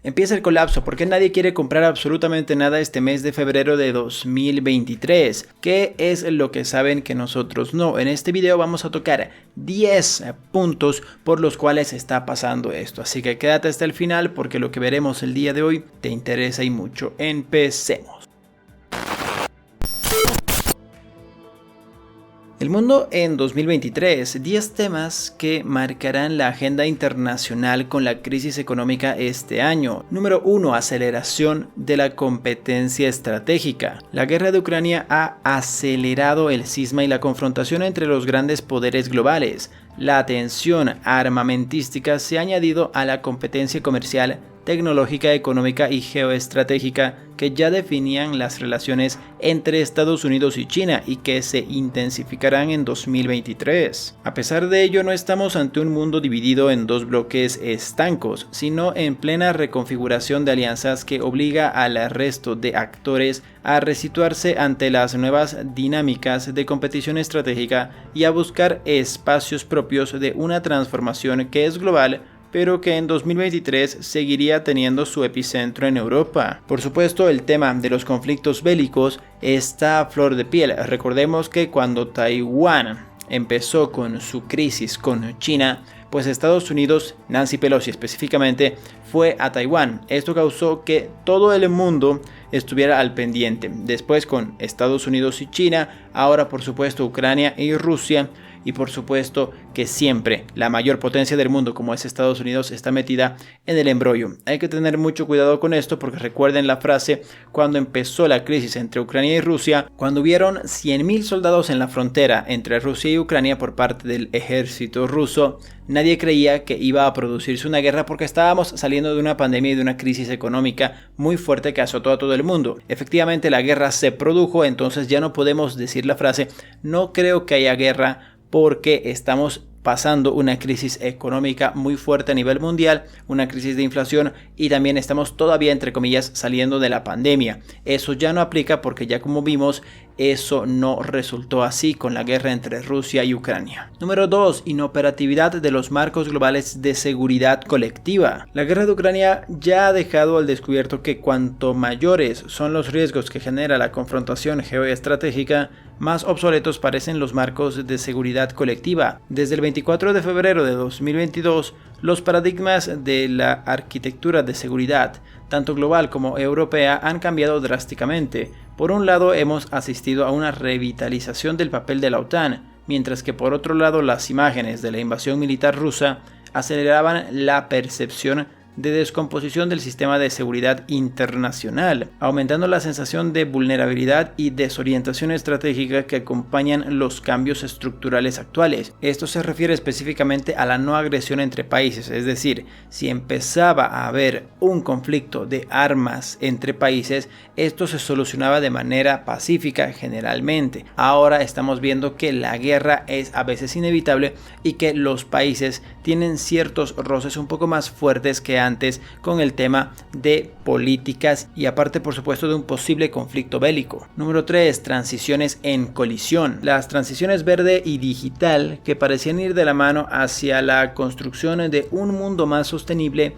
Empieza el colapso porque nadie quiere comprar absolutamente nada este mes de febrero de 2023. ¿Qué es lo que saben que nosotros no? En este video vamos a tocar 10 puntos por los cuales está pasando esto. Así que quédate hasta el final porque lo que veremos el día de hoy te interesa y mucho. Empecemos. El mundo en 2023, 10 temas que marcarán la agenda internacional con la crisis económica este año. Número 1. Aceleración de la competencia estratégica. La guerra de Ucrania ha acelerado el cisma y la confrontación entre los grandes poderes globales. La tensión armamentística se ha añadido a la competencia comercial, tecnológica, económica y geoestratégica que ya definían las relaciones entre Estados Unidos y China y que se intensificarán en 2023. A pesar de ello, no estamos ante un mundo dividido en dos bloques estancos, sino en plena reconfiguración de alianzas que obliga al resto de actores a resituarse ante las nuevas dinámicas de competición estratégica y a buscar espacios propios de una transformación que es global, pero que en 2023 seguiría teniendo su epicentro en Europa. Por supuesto, el tema de los conflictos bélicos está a flor de piel. Recordemos que cuando Taiwán empezó con su crisis con China, pues Estados Unidos, Nancy Pelosi específicamente, fue a Taiwán. Esto causó que todo el mundo estuviera al pendiente. Después con Estados Unidos y China, ahora por supuesto Ucrania y Rusia. Y por supuesto que siempre la mayor potencia del mundo como es Estados Unidos está metida en el embrollo. Hay que tener mucho cuidado con esto porque recuerden la frase cuando empezó la crisis entre Ucrania y Rusia, cuando hubieron 100.000 soldados en la frontera entre Rusia y Ucrania por parte del ejército ruso. Nadie creía que iba a producirse una guerra porque estábamos saliendo de una pandemia y de una crisis económica muy fuerte que azotó a todo el mundo. Efectivamente la guerra se produjo, entonces ya no podemos decir la frase no creo que haya guerra porque estamos pasando una crisis económica muy fuerte a nivel mundial, una crisis de inflación y también estamos todavía entre comillas saliendo de la pandemia. Eso ya no aplica porque ya como vimos eso no resultó así con la guerra entre Rusia y Ucrania. Número 2. Inoperatividad de los marcos globales de seguridad colectiva. La guerra de Ucrania ya ha dejado al descubierto que cuanto mayores son los riesgos que genera la confrontación geoestratégica, más obsoletos parecen los marcos de seguridad colectiva. Desde el 24 de febrero de 2022, los paradigmas de la arquitectura de seguridad, tanto global como europea, han cambiado drásticamente. Por un lado, hemos asistido a una revitalización del papel de la OTAN, mientras que por otro lado las imágenes de la invasión militar rusa aceleraban la percepción de descomposición del sistema de seguridad internacional, aumentando la sensación de vulnerabilidad y desorientación estratégica que acompañan los cambios estructurales actuales. Esto se refiere específicamente a la no agresión entre países, es decir, si empezaba a haber un conflicto de armas entre países, esto se solucionaba de manera pacífica generalmente. Ahora estamos viendo que la guerra es a veces inevitable y que los países tienen ciertos roces un poco más fuertes que antes con el tema de políticas y aparte por supuesto de un posible conflicto bélico. Número 3. Transiciones en colisión. Las transiciones verde y digital que parecían ir de la mano hacia la construcción de un mundo más sostenible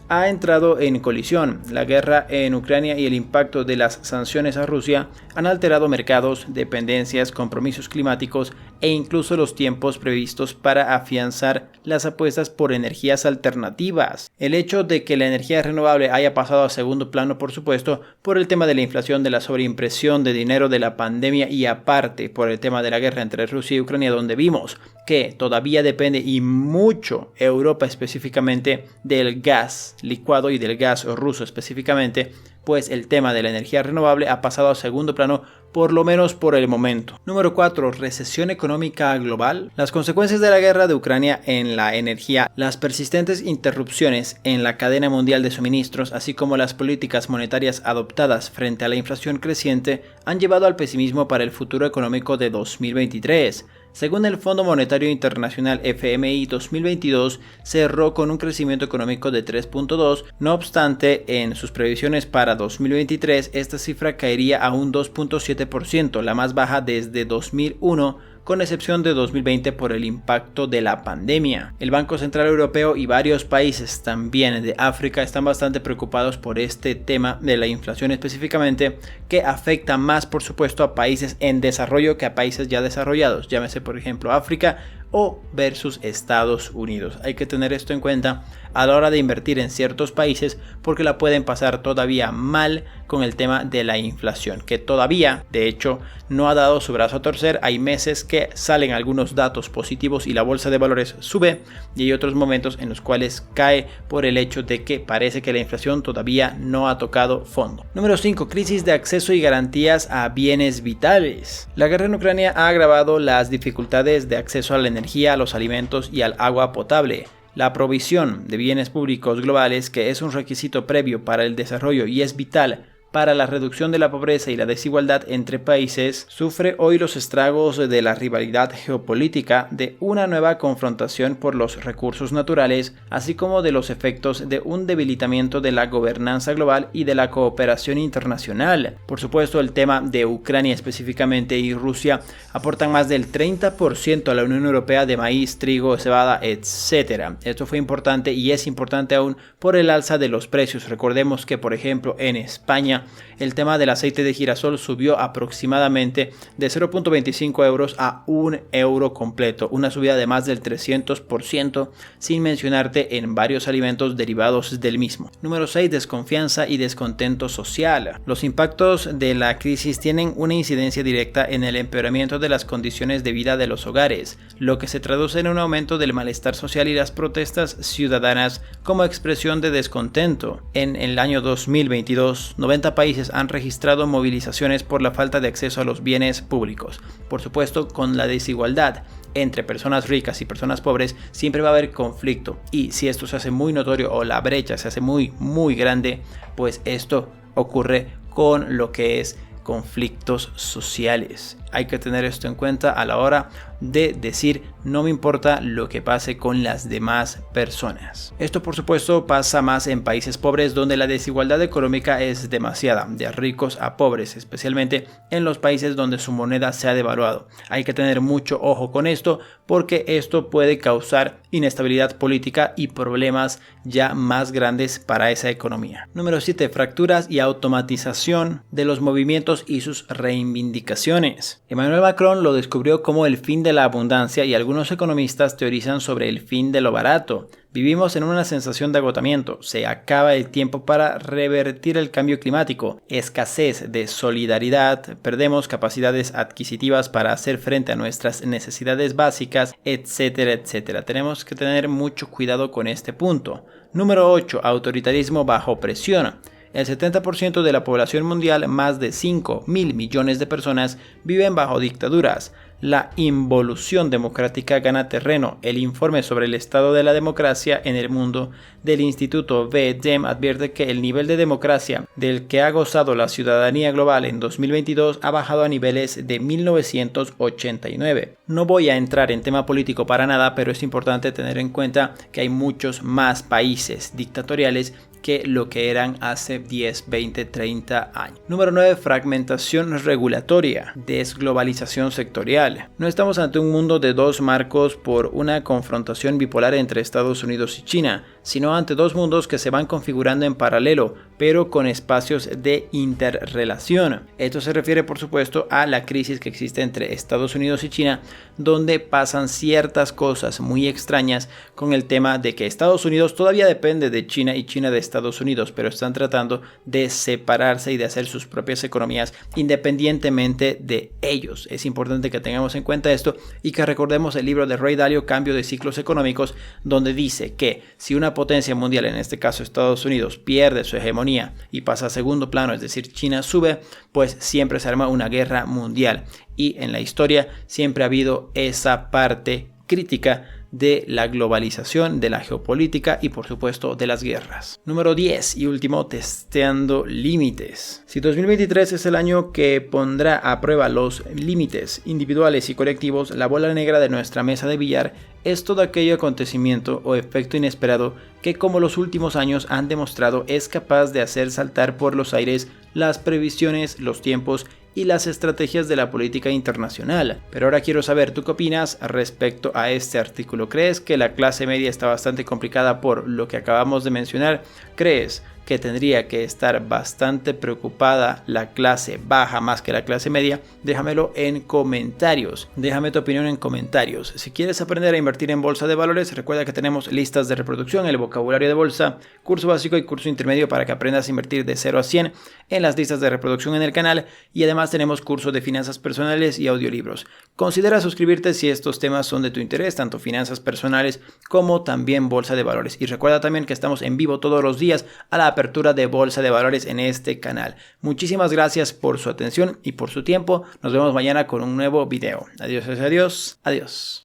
ha entrado en colisión. La guerra en Ucrania y el impacto de las sanciones a Rusia han alterado mercados, dependencias, compromisos climáticos e incluso los tiempos previstos para afianzar las apuestas por energías alternativas. El hecho de que la energía renovable haya pasado a segundo plano, por supuesto, por el tema de la inflación, de la sobreimpresión de dinero de la pandemia y aparte por el tema de la guerra entre Rusia y Ucrania, donde vimos que todavía depende y mucho Europa específicamente del gas licuado y del gas ruso específicamente, pues el tema de la energía renovable ha pasado a segundo plano por lo menos por el momento. Número 4. Recesión económica global. Las consecuencias de la guerra de Ucrania en la energía, las persistentes interrupciones en la cadena mundial de suministros, así como las políticas monetarias adoptadas frente a la inflación creciente, han llevado al pesimismo para el futuro económico de 2023. Según el Fondo Monetario Internacional FMI, 2022 cerró con un crecimiento económico de 3.2, no obstante, en sus previsiones para 2023 esta cifra caería a un 2.7%, la más baja desde 2001, con excepción de 2020 por el impacto de la pandemia. El Banco Central Europeo y varios países también de África están bastante preocupados por este tema de la inflación específicamente, que afecta más por supuesto a países en desarrollo que a países ya desarrollados, llámese por ejemplo África o versus Estados Unidos. Hay que tener esto en cuenta a la hora de invertir en ciertos países porque la pueden pasar todavía mal con el tema de la inflación, que todavía de hecho no ha dado su brazo a torcer. Hay meses que salen algunos datos positivos y la bolsa de valores sube, y hay otros momentos en los cuales cae por el hecho de que parece que la inflación todavía no ha tocado fondo. Número 5. Crisis de acceso y garantías a bienes vitales. La guerra en Ucrania ha agravado las dificultades de acceso a la energía, a los alimentos y al agua potable. La provisión de bienes públicos globales, que es un requisito previo para el desarrollo y es vital para la reducción de la pobreza y la desigualdad entre países, sufre hoy los estragos de la rivalidad geopolítica, de una nueva confrontación por los recursos naturales, así como de los efectos de un debilitamiento de la gobernanza global y de la cooperación internacional. Por supuesto, el tema de Ucrania específicamente y Rusia aportan más del 30% a la Unión Europea de maíz, trigo, cebada, etc. Esto fue importante y es importante aún por el alza de los precios. Recordemos que, por ejemplo, en España el tema del aceite de girasol subió aproximadamente de 0.25 euros a 1 euro completo, una subida de más del 300%, sin mencionarte en varios alimentos derivados del mismo. Número 6. Desconfianza y descontento social. Los impactos de la crisis tienen una incidencia directa en el empeoramiento de las condiciones de vida de los hogares, lo que se traduce en un aumento del malestar social y las protestas ciudadanas como expresión de descontento. En el año 2022, 90 países han registrado movilizaciones por la falta de acceso a los bienes públicos. Por supuesto, con la desigualdad entre personas ricas y personas pobres siempre va a haber conflicto, y si esto se hace muy notorio o la brecha se hace muy grande, pues esto ocurre con lo que es conflictos sociales. Hay que tener esto en cuenta a la hora de decir no me importa lo que pase con las demás personas. Esto por supuesto pasa más en países pobres donde la desigualdad económica es demasiada, de ricos a pobres, especialmente en los países donde su moneda se ha devaluado. Hay que tener mucho ojo con esto porque esto puede causar inestabilidad política y problemas ya más grandes para esa economía. Número 7. Fracturas y automatización de los movimientos y sus reivindicaciones. Emmanuel Macron lo descubrió como el fin de la abundancia y algunos economistas teorizan sobre el fin de lo barato. Vivimos en una sensación de agotamiento, se acaba el tiempo para revertir el cambio climático, escasez de solidaridad, perdemos capacidades adquisitivas para hacer frente a nuestras necesidades básicas, etcétera, etcétera. Tenemos que tener mucho cuidado con este punto. Número 8. Autoritarismo bajo presión. El 70% de la población mundial, más de 5.000 millones de personas, viven bajo dictaduras. La involución democrática gana terreno. El informe sobre el estado de la democracia en el mundo del Instituto V-Dem advierte que el nivel de democracia del que ha gozado la ciudadanía global en 2022 ha bajado a niveles de 1989. No voy a entrar en tema político para nada, pero es importante tener en cuenta que hay muchos más países dictatoriales que lo que eran hace 10, 20, 30 años. Número 9. Fragmentación regulatoria, desglobalización sectorial. No estamos ante un mundo de dos marcos por una confrontación bipolar entre Estados Unidos y China, sino ante dos mundos que se van configurando en paralelo, pero con espacios de interrelación. Esto se refiere, por supuesto, a la crisis que existe entre Estados Unidos y China, donde pasan ciertas cosas muy extrañas con el tema de que Estados Unidos todavía depende de China y China de Estados Unidos, pero están tratando de separarse y de hacer sus propias economías independientemente de ellos. Es importante que tengamos en cuenta esto y que recordemos el libro de Ray Dalio, Cambio de Ciclos Económicos, donde dice que si una potencia mundial, en este caso Estados Unidos, pierde su hegemonía y pasa a segundo plano, es decir, China sube, pues siempre se arma una guerra mundial. Y en la historia siempre ha habido esa parte crítica de la globalización, de la geopolítica y por supuesto de las guerras. Número 10 y último, testeando límites. Si 2023 es el año que pondrá a prueba los límites individuales y colectivos, la bola negra de nuestra mesa de billar es todo aquello acontecimiento o efecto inesperado que, como los últimos años han demostrado, es capaz de hacer saltar por los aires las previsiones, los tiempos y las estrategias de la política internacional. Pero ahora quiero saber, ¿tú qué opinas respecto a este artículo? ¿Crees que la clase media está bastante complicada por lo que acabamos de mencionar? ¿Crees que tendría que estar bastante preocupada la clase baja más que la clase media? Déjamelo en comentarios. Déjame tu opinión en comentarios. Si quieres aprender a invertir en bolsa de valores, recuerda que tenemos listas de reproducción, el vocabulario de bolsa, curso básico y curso intermedio para que aprendas a invertir de 0 a 100 en las listas de reproducción en el canal, y además tenemos curso de finanzas personales y audiolibros. Considera suscribirte si estos temas son de tu interés, tanto finanzas personales como también bolsa de valores. Y recuerda también que estamos en vivo todos los días a la apertura de bolsa de valores en este canal. Muchísimas gracias por su atención y por su tiempo. Nos vemos mañana con un nuevo video. Adiós, adiós, adiós.